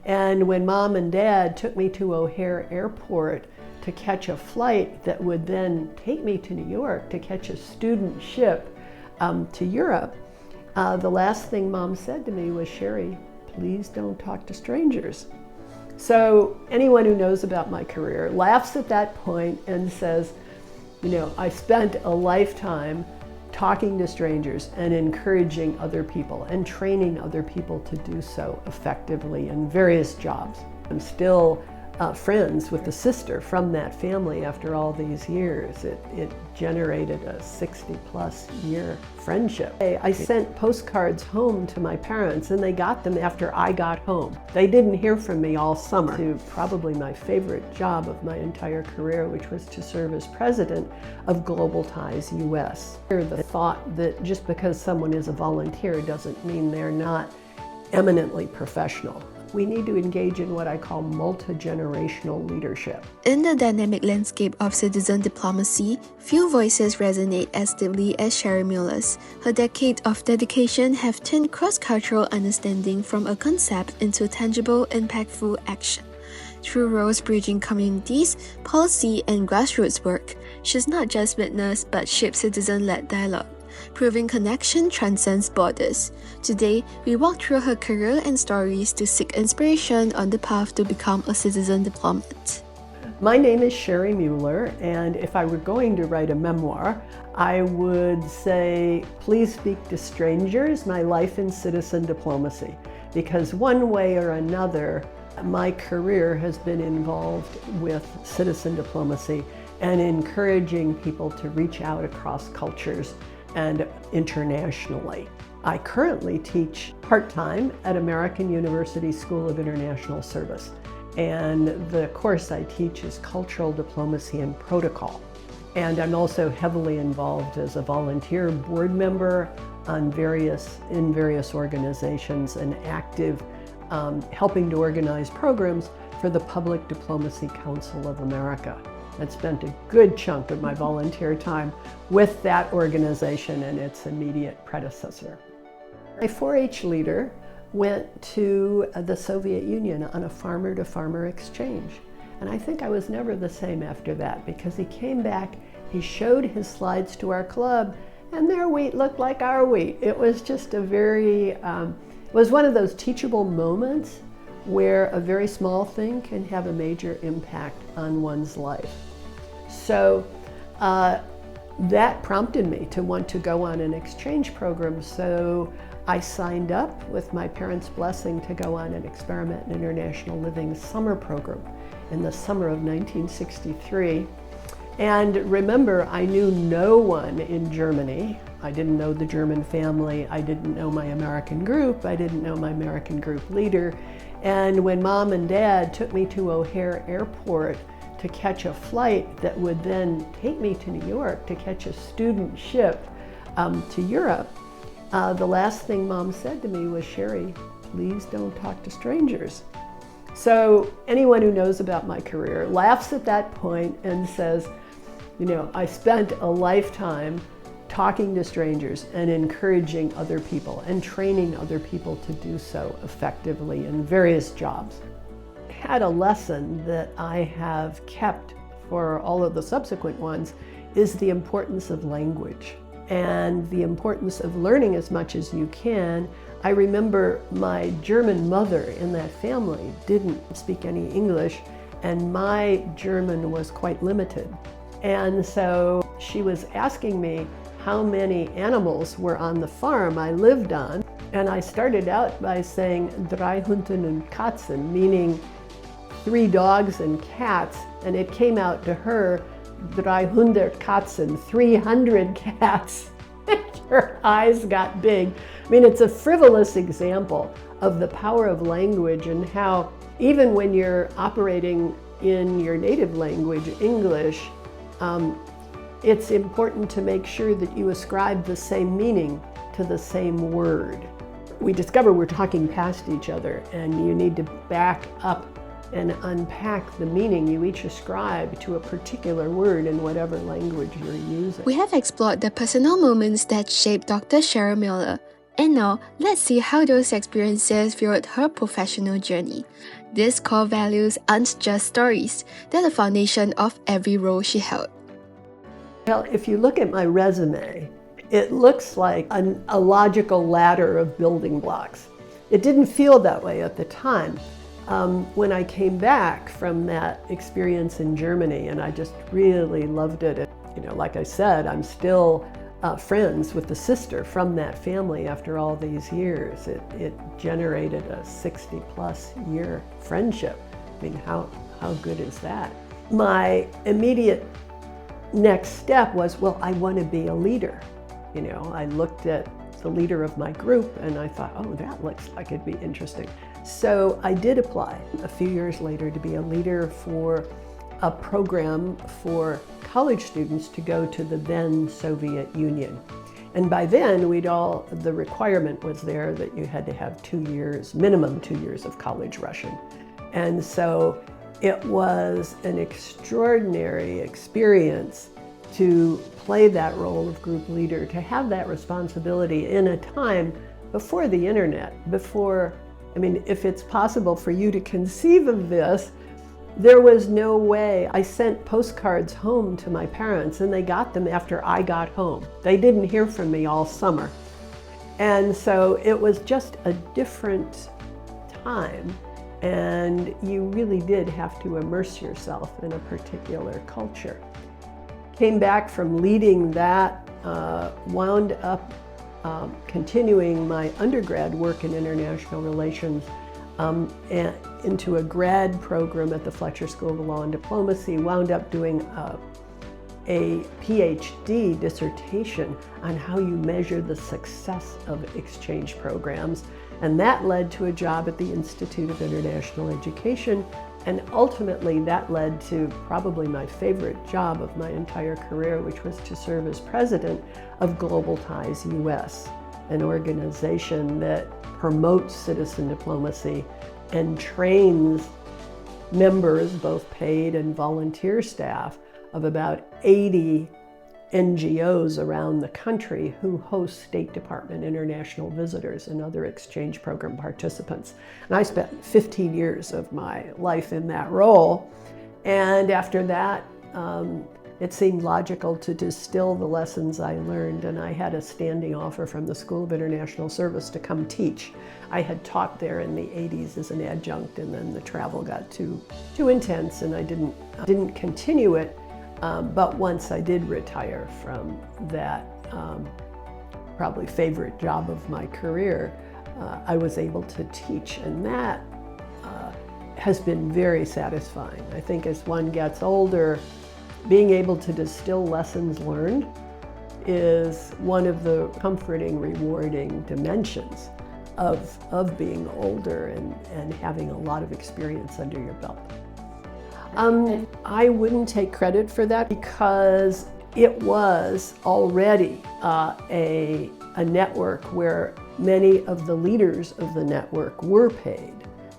And when Mom and Dad took me to O'Hare Airport to catch a flight that would then take me to New York to catch a student ship to Europe, the last thing Mom said to me was, "Sherry, please don't talk to strangers." So anyone who knows about my career laughs at that point and says, I spent a lifetime talking to strangers and encouraging other people and training other people to do so effectively in various jobs. I'm still friends with the sister from that family after all these years. It generated a 60-plus year friendship. I sent postcards home to my parents, and they got them after I got home. They didn't hear from me all summer. To probably my favorite job of my entire career, which was to serve as president of Global Ties U.S. The thought that just because someone is a volunteer doesn't mean they're not eminently professional. We need to engage in what I call multi-generational leadership. In the dynamic landscape of citizen diplomacy, few voices resonate as deeply as Sherry Mueller's. Her decade of dedication have turned cross-cultural understanding from a concept into tangible, impactful action. Through roles bridging communities, policy, and grassroots work, she's not just witnessed but shaped citizen-led dialogue, proving connection transcends borders. Today, we walk through her career and stories to seek inspiration on the path to become a citizen diplomat. My name is Sherry Mueller, and if I were going to write a memoir, I would say, Please Speak to Strangers, My Life in Citizen Diplomacy. Because one way or another, my career has been involved with citizen diplomacy and encouraging people to reach out across cultures and internationally. I currently teach part-time at American University School of International Service, and the course I teach is Cultural Diplomacy and Protocol. And I'm also heavily involved as a volunteer board member in various organizations and active helping to organize programs for the Public Diplomacy Council of America. I've spent a good chunk of my volunteer time with that organization and its immediate predecessor. My 4-H leader went to the Soviet Union on a farmer-to-farmer exchange. And I think I was never the same after that, because he came back, he showed his slides to our club, and their wheat looked like our wheat. It was just it was one of those teachable moments where a very small thing can have a major impact on one's life. So that prompted me to want to go on an exchange program. So I signed up with my parents' blessing to go on an Experiment in International Living summer program in the summer of 1963. And remember, I knew no one in Germany. I didn't know the German family. I didn't know my American group. I didn't know my American group leader. And when Mom and Dad took me to O'Hare Airport to catch a flight that would then take me to New York to catch a student ship to Europe, the last thing Mom said to me was, "Sherry, please don't talk to strangers." So anyone who knows about my career laughs at that point and says, I spent a lifetime talking to strangers and encouraging other people and training other people to do so effectively in various jobs. I had a lesson that I have kept for all of the subsequent ones is the importance of language and the importance of learning as much as you can. I remember my German mother in that family didn't speak any English, and my German was quite limited. And so she was asking me how many animals were on the farm I lived on. And I started out by saying 300 und Katzen, meaning 3 dogs and cats. And it came out to her 300 Katzen, 300 cats. Her eyes got big. I mean, it's a frivolous example of the power of language and how even when you're operating in your native language, English, it's important to make sure that you ascribe the same meaning to the same word. We discover we're talking past each other, and you need to back up and unpack the meaning you each ascribe to a particular word in whatever language you're using. We have explored the personal moments that shaped Dr. Sherry Mueller. And now, let's see how those experiences fueled her professional journey. These core values aren't just stories, they're the foundation of every role she held. Well, if you look at my resume, it looks like a logical ladder of building blocks. It didn't feel that way at the time. When I came back from that experience in Germany, and I just really loved it. Like I said, I'm still friends with the sister from that family after all these years. It generated a 60-plus year friendship. I mean, how good is that? My immediate next step was, well, I want to be a leader. I looked at the leader of my group and I thought, oh, that looks like it'd be interesting. So I did apply a few years later to be a leader for a program for college students to go to the then Soviet Union. And by then, the requirement was there that you had to have 2 years, minimum 2 years of college Russian. And so it was an extraordinary experience to play that role of group leader, to have that responsibility in a time before the internet, if it's possible for you to conceive of this, there was no way. I sent postcards home to my parents and they got them after I got home. They didn't hear from me all summer. And so it was just a different time, and you really did have to immerse yourself in a particular culture. Came back from leading that, wound up continuing my undergrad work in international relations and into a grad program at the Fletcher School of Law and Diplomacy, wound up doing a PhD dissertation on how you measure the success of exchange programs. And that led to a job at the Institute of International Education. And ultimately that led to probably my favorite job of my entire career, which was to serve as president of Global Ties U.S., an organization that promotes citizen diplomacy and trains members, both paid and volunteer staff, of about 80 NGOs around the country who host State Department international visitors and other exchange program participants. And I spent 15 years of my life in that role. And after that, it seemed logical to distill the lessons I learned, and I had a standing offer from the School of International Service to come teach. I had taught there in the 80s as an adjunct, and then the travel got too intense and I didn't continue it. But once I did retire from that probably favorite job of my career, I was able to teach, and that has been very satisfying. I think as one gets older, being able to distill lessons learned is one of the comforting, rewarding dimensions of being older and having a lot of experience under your belt. I wouldn't take credit for that because it was already a network where many of the leaders of the network were paid.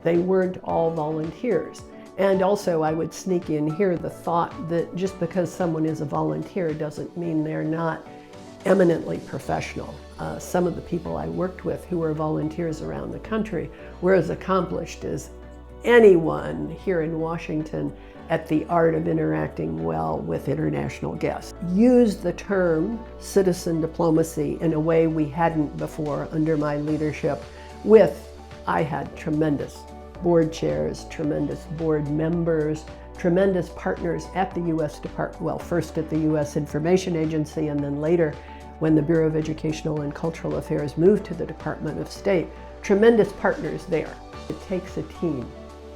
They weren't all volunteers. And also I would sneak in here the thought that just because someone is a volunteer doesn't mean they're not eminently professional. Some of the people I worked with who were volunteers around the country were as accomplished as anyone here in Washington at the art of interacting well with international guests. Use the term citizen diplomacy in a way we hadn't before under my leadership. I had tremendous board chairs, tremendous board members, tremendous partners at the U.S. Department, well, first at the U.S. Information Agency, and then later when the Bureau of Educational and Cultural Affairs moved to the Department of State, tremendous partners there. It takes a team.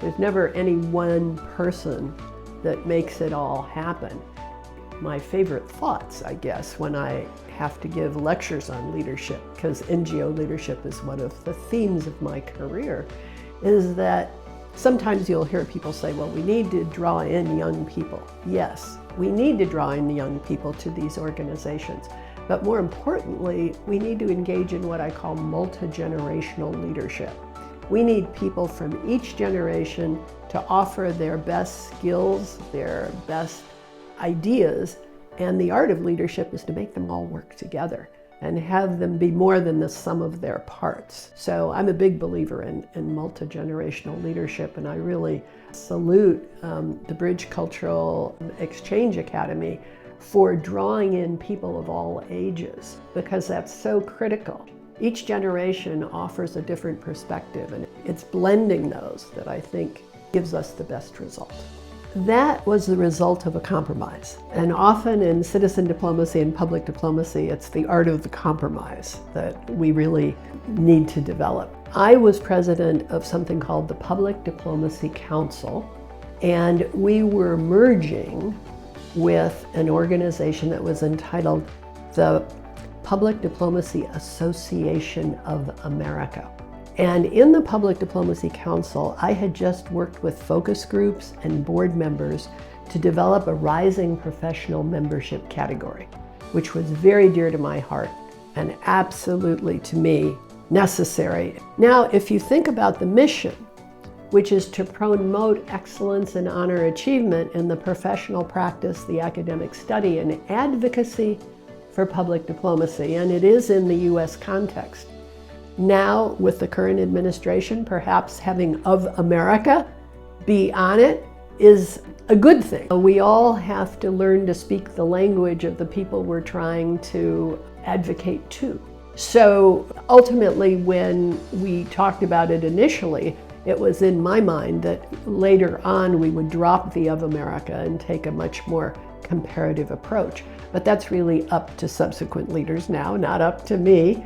There's never any one person that makes it all happen. My favorite thoughts, I guess, when I have to give lectures on leadership, because NGO leadership is one of the themes of my career, is that sometimes you'll hear people say, well, we need to draw in young people. Yes, we need to draw in young people to these organizations. But more importantly, we need to engage in what I call multi-generational leadership. We need people from each generation to offer their best skills, their best ideas, and the art of leadership is to make them all work together and have them be more than the sum of their parts. So I'm a big believer in multi-generational leadership, and I really salute the Bridge Cultural Exchange Academy for drawing in people of all ages, because that's so critical. Each generation offers a different perspective, and it's blending those that I think gives us the best result. That was the result of a compromise. And often in citizen diplomacy and public diplomacy, it's the art of the compromise that we really need to develop. I was president of something called the Public Diplomacy Council, and we were merging with an organization that was entitled the Public Diplomacy Association of America. And in the Public Diplomacy Council, I had just worked with focus groups and board members to develop a rising professional membership category, which was very dear to my heart and absolutely, to me, necessary. Now, if you think about the mission, which is to promote excellence and honor achievement in the professional practice, the academic study, and advocacy for public diplomacy, and it is in the U.S. context. Now, with the current administration, perhaps having "of America" be on it is a good thing. We all have to learn to speak the language of the people we're trying to advocate to. So ultimately, when we talked about it initially, it was in my mind that later on we would drop the "of America" and take a much more comparative approach. But that's really up to subsequent leaders now, not up to me.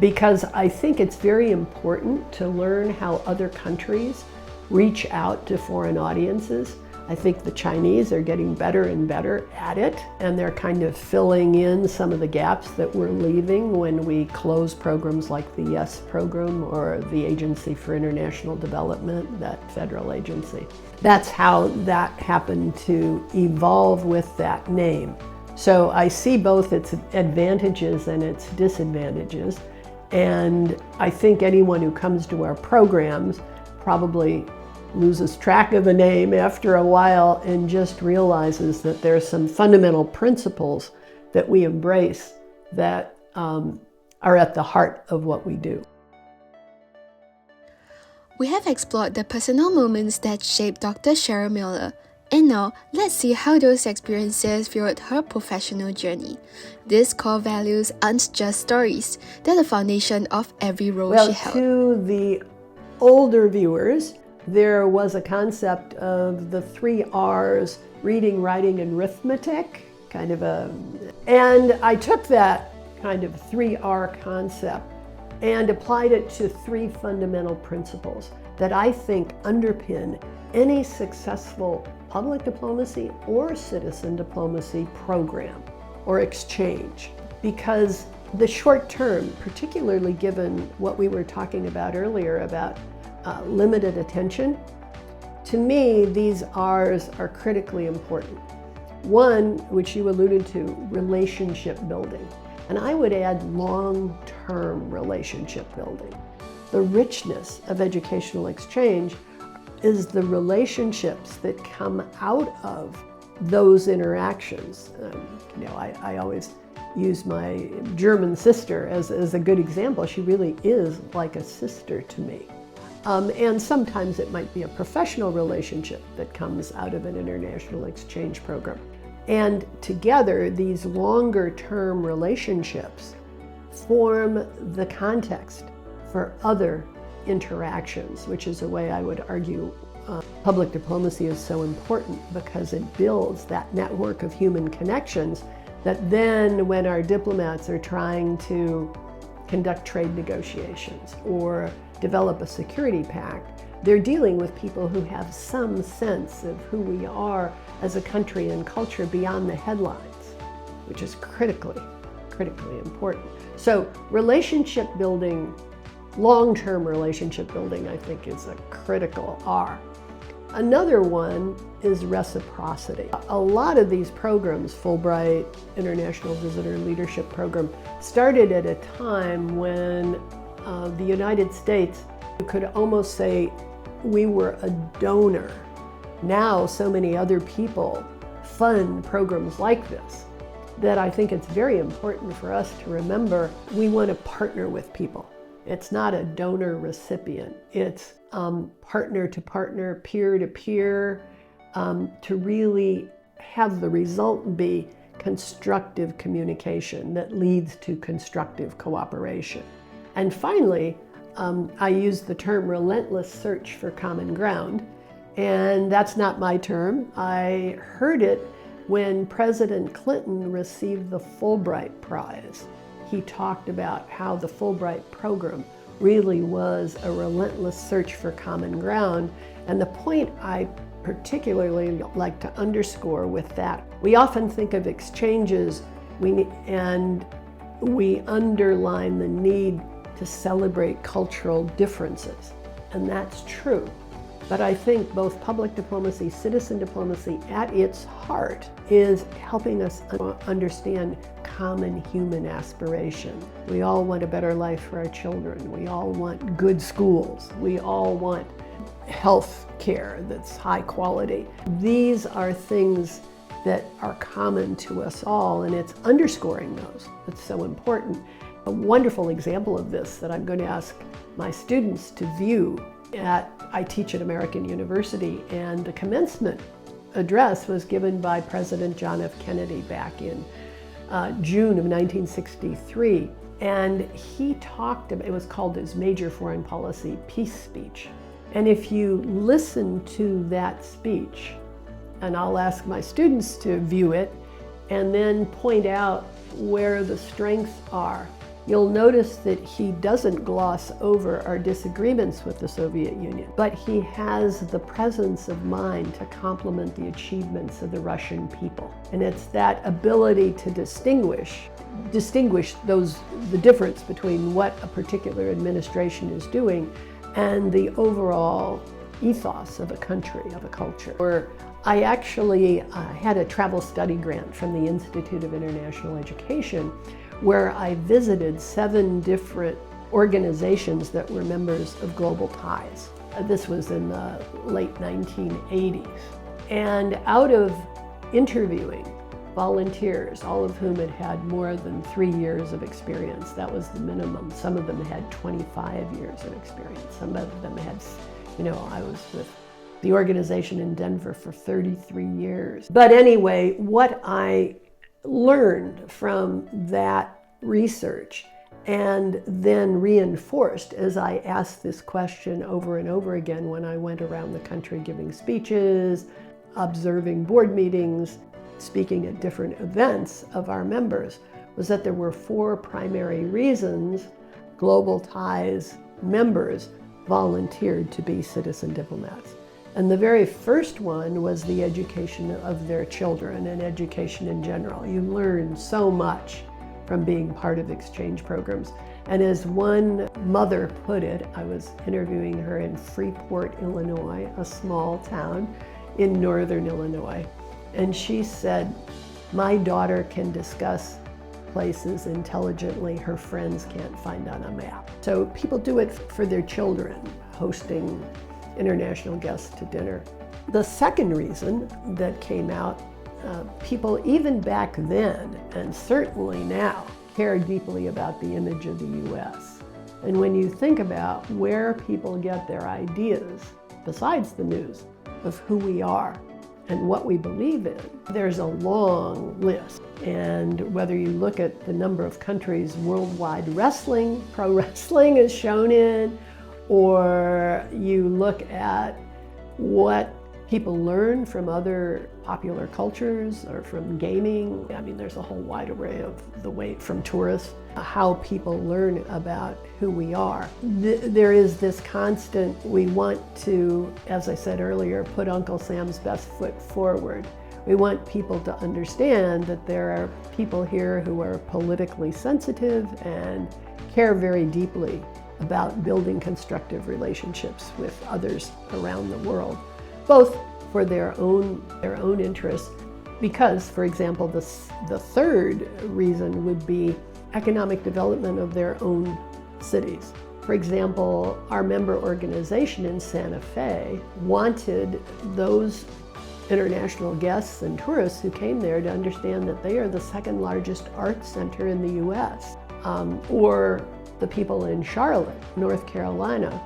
Because I think it's very important to learn how other countries reach out to foreign audiences. I think the Chinese are getting better and better at it, and they're kind of filling in some of the gaps that we're leaving when we close programs like the YES program or the Agency for International Development, that federal agency. That's how that happened to evolve with that name. So I see both its advantages and its disadvantages. And I think anyone who comes to our programs probably loses track of the name after a while and just realizes that there are some fundamental principles that we embrace that are at the heart of what we do. We have explored the personal moments that shaped Dr. Cheryl Mueller. And now, let's see how those experiences fueled her professional journey. These core values aren't just stories, they're the foundation of every role she held. To the older viewers, there was a concept of the 3 R's, reading, writing, and arithmetic, and I took that kind of 3R concept and applied it to 3 fundamental principles that I think underpin any successful public diplomacy or citizen diplomacy program or exchange. Because the short term, particularly given what we were talking about earlier about limited attention, to me, these R's are critically important. One, which you alluded to, relationship building. And I would add long-term relationship building. The richness of educational exchange is the relationships that come out of those interactions. I always use my German sister as a good example. She really is like a sister to me. And sometimes it might be a professional relationship that comes out of an international exchange program. And together, these longer-term relationships form the context for other interactions, which is the way I would argue public diplomacy is so important, because it builds that network of human connections that then, when our diplomats are trying to conduct trade negotiations or develop a security pact, they're dealing with people who have some sense of who we are as a country and culture beyond the headlines, which is critically important. So relationship building, long-term relationship building, I think is a critical R. Another one is reciprocity. A lot of these programs, Fulbright, International Visitor Leadership Program, started at a time when the United States, you could almost say we were a donor. Now so many other people fund programs like this. that I think it's very important for us to remember. We want to partner with people. It's not a donor-recipient. It's partner to partner, peer to peer, to really have the result be constructive communication that leads to constructive cooperation. And finally, I use the term relentless search for common ground, and that's not my term. I heard it when President Clinton received the Fulbright Prize. He talked about how the Fulbright program really was a relentless search for common ground. And the point I particularly like to underscore with that, we often think of exchanges and we underline the need to celebrate cultural differences. And that's true. But I think both public diplomacy, citizen diplomacy, at its heart is helping us understand common human aspiration. We all want a better life for our children. We all want good schools. We all want health care that's high quality. These are things that are common to us all, and it's underscoring those that's so important. A wonderful example of this that I'm going to ask my students to view I teach at American University, and the commencement address was given by President John F. Kennedy back in June of 1963. And he talked about, it was called his Major Foreign Policy Peace Speech. And if you listen to that speech, and I'll ask my students to view it, and then point out where the strengths are, you'll notice that he doesn't gloss over our disagreements with the Soviet Union, but he has the presence of mind to compliment the achievements of the Russian people. And it's that ability to distinguish the difference between what a particular administration is doing and the overall ethos of a country, of a culture. Or I actually had a travel study grant from the Institute of International Education, where I visited 7 different organizations that were members of Global Ties. This was in the late 1980s. And out of interviewing volunteers, all of whom had had more than 3 years of experience, that was the minimum. Some of them had 25 years of experience. Some of them had, I was with the organization in Denver for 33 years. But anyway, what I learned from that research and then reinforced as I asked this question over and over again when I went around the country giving speeches, observing board meetings, speaking at different events of our members, was that there were 4 primary reasons Global Ties members volunteered to be citizen diplomats. And the very first one was the education of their children and education in general. You learn so much from being part of exchange programs. And as one mother put it, I was interviewing her in Freeport, Illinois, a small town in northern Illinois. And she said, my daughter can discuss places intelligently her friends can't find on a map. So people do it for their children, hosting international guests to dinner. The second reason that came out, people even back then, and certainly now, care deeply about the image of the U.S. And when you think about where people get their ideas, besides the news, of who we are and what we believe in, there's a long list. And whether you look at the number of countries worldwide wrestling, pro wrestling is shown in, or you look at what people learn from other popular cultures or from gaming. I mean, there's a whole wide array of the way from tourists, how people learn about who we are. There is this constant, we want to, as I said earlier, put Uncle Sam's best foot forward. We want people to understand that there are people here who are politically sensitive and care very deeply about building constructive relationships with others around the world, both for their own interests, because, for example, the third reason would be economic development of their own cities. For example, our member organization in Santa Fe wanted those international guests and tourists who came there to understand that they are the second largest art center in the U.S. Or the people in Charlotte, North Carolina,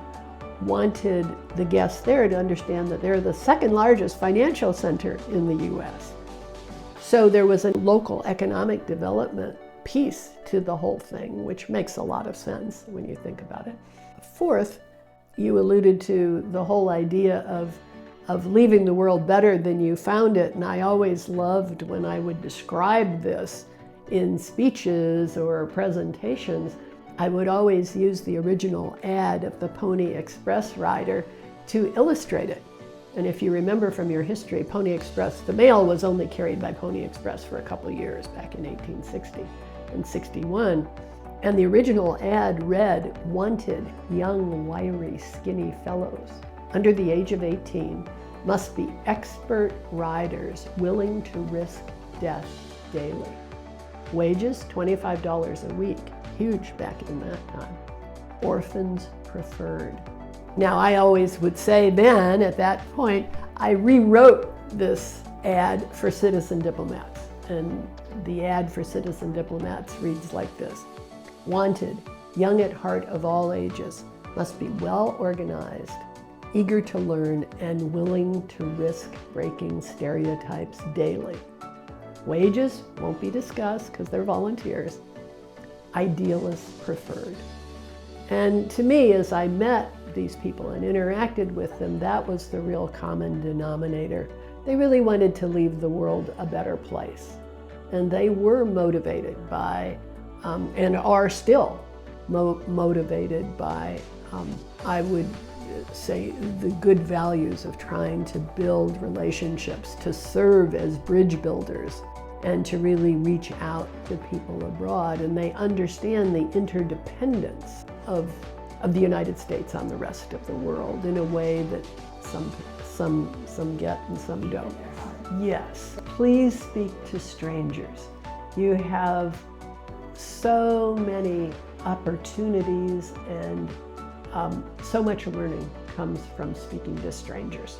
wanted the guests there to understand that they're the second largest financial center in the U.S. So there was a local economic development piece to the whole thing, which makes a lot of sense when you think about it. Fourth, you alluded to the whole idea of leaving the world better than you found it, and I always loved when I would describe this in speeches or presentations. I would always use the original ad of the Pony Express rider to illustrate it. And if you remember from your history, Pony Express, the mail was only carried by Pony Express for a couple of years back in 1860 and 61. And the original ad read, "Wanted young, wiry, skinny fellows under the age of 18 must be expert riders willing to risk death daily. Wages, $25 a week. Huge back in that time. Orphans preferred." Now, I always would say then, at that point, I rewrote this ad for citizen diplomats. And the ad for citizen diplomats reads like this: "Wanted, young at heart of all ages, must be well organized, eager to learn, and willing to risk breaking stereotypes daily. Wages won't be discussed because they're volunteers. Idealists preferred." And to me, as I met these people and interacted with them, that was the real common denominator. They really wanted to leave the world a better place. And they were motivated by, and are still motivated by, I would say, the good values of trying to build relationships, to serve as bridge builders, and to really reach out to people abroad. And they understand the interdependence of the United States on the rest of the world in a way that some get and some don't. Yes, please speak to strangers. You have so many opportunities, and so much learning comes from speaking to strangers.